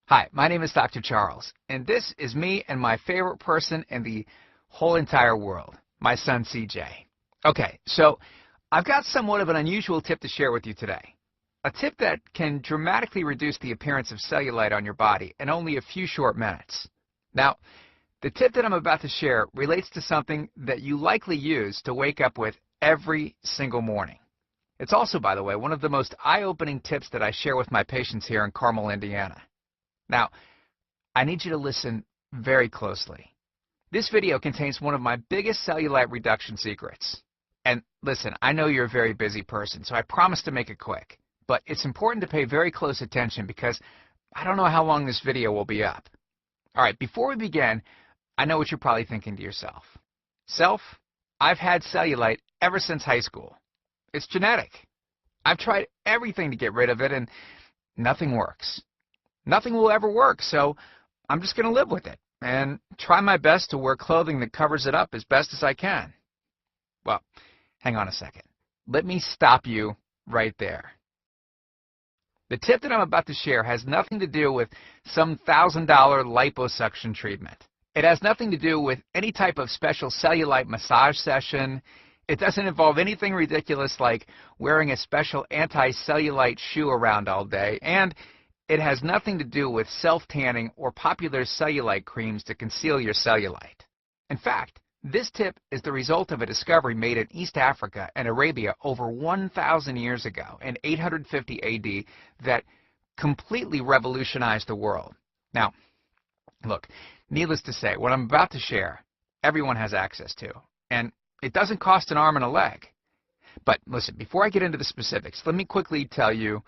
Hi, my name is Dr. Charles, and this is me and my favorite person in the whole entire world, my son CJ. Okay, so I've got somewhat of an unusual tip to share with you today. A tip that can dramatically reduce the appearance of cellulite on your body in only a few short minutes. Now, the tip that I'm about to share relates to something that you likely use to wake up with every single morning. It's also, by the way, one of the most eye-opening tips that I share with my patients here in Carmel, Indiana. Now, I need you to listen very closely. This video contains one of my biggest cellulite reduction secrets. And listen, I know you're a very busy person, so I promise to make it quick. But it's important to pay very close attention because I don't know how long this video will be up. All right, before we begin, I know what you're probably thinking to yourself. Self, I've had cellulite ever since high school. It's genetic. I've tried everything to get rid of it and nothing works. Nothing will ever work, so I'm just going to live with it and try my best to wear clothing that covers it up as best as I can. Well, hang on a second. Let me stop you right there. The tip that I'm about to share has nothing to do with some $1,000 liposuction treatment. It has nothing to do with any type of special cellulite massage session. It doesn't involve anything ridiculous like wearing a special anti-cellulite shoe around all day, and it has nothing to do with self-tanning or popular cellulite creams to conceal your cellulite. In fact, this tip is the result of a discovery made in East Africa and Arabia over 1,000 years ago in 850 AD that completely revolutionized the world. Now, look, needless to say, what I'm about to share, everyone has access to, and it doesn't cost an arm and a leg. But listen, before I get into the specifics, let me quickly tell you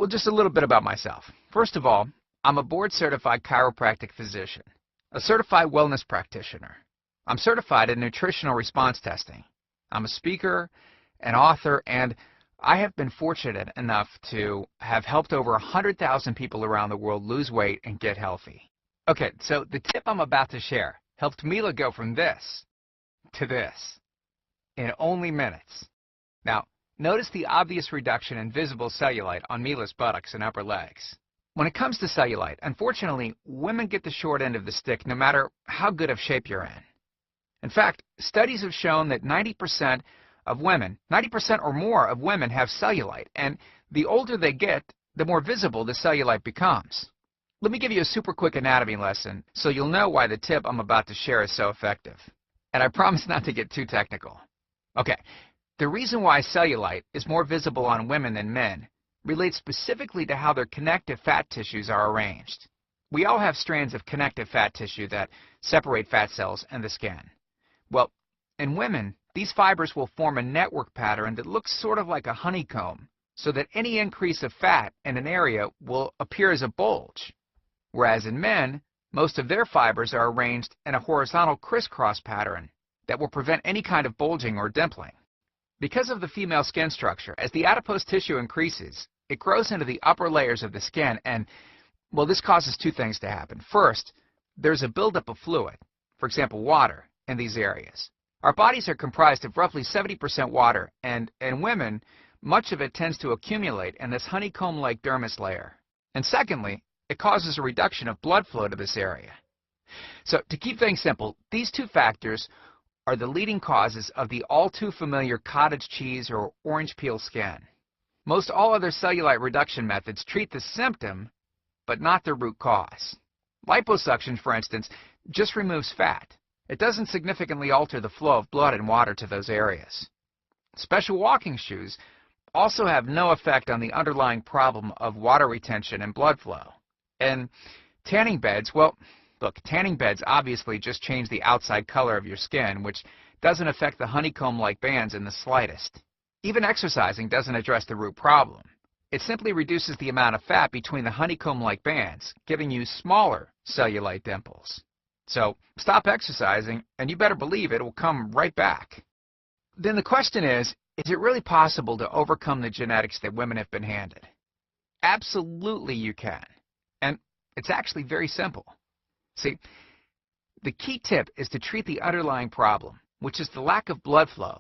just a little bit about myself. First of all, I'm a board-certified chiropractic physician, a certified wellness practitioner. I'm certified in nutritional response testing. I'm a speaker, an author, and I have been fortunate enough to have helped over 100,000 people around the world lose weight and get healthy. Okay, so the tip I'm about to share helped Mila go from this to this in only minutes. Now, notice the obvious reduction in visible cellulite on Mila's buttocks and upper legs. When it comes to cellulite, unfortunately, women get the short end of the stick no matter how good of shape you're in. In fact, studies have shown that 90% of women, 90% or more of women have cellulite, and the older they get, the more visible the cellulite becomes. Let me give you a super quick anatomy lesson so you'll know why the tip I'm about to share is so effective. And I promise not to get too technical. Okay. The reason why cellulite is more visible on women than men relates specifically to how their connective fat tissues are arranged. We all have strands of connective fat tissue that separate fat cells and the skin. Well, in women, these fibers will form a network pattern that looks sort of like a honeycomb, so that any increase of fat in an area will appear as a bulge. Whereas in men, most of their fibers are arranged in a horizontal crisscross pattern that will prevent any kind of bulging or dimpling. Because of the female skin structure, as the adipose tissue increases, it grows into the upper layers of the skin and, well, this causes two things to happen. First, there's a buildup of fluid, for example, water, in these areas. Our bodies are comprised of roughly 70% water, and in women, much of it tends to accumulate in this honeycomb-like dermis layer. And secondly, it causes a reduction of blood flow to this area. So, to keep things simple, these two factors are the leading causes of the all-too-familiar cottage cheese or orange peel skin. Most all other cellulite reduction methods treat the symptom, but not the root cause. Liposuction, for instance, just removes fat. It doesn't significantly alter the flow of blood and water to those areas. Special walking shoes also have no effect on the underlying problem of water retention and blood flow. And tanning beds, well, look, tanning beds obviously just change the outside color of your skin, which doesn't affect the honeycomb-like bands in the slightest. Even exercising doesn't address the root problem. It simply reduces the amount of fat between the honeycomb-like bands, giving you smaller cellulite dimples. So stop exercising, and you better believe it will come right back. Then the question is it really possible to overcome the genetics that women have been handed? Absolutely you can. And it's actually very simple. See, the key tip is to treat the underlying problem, which is the lack of blood flow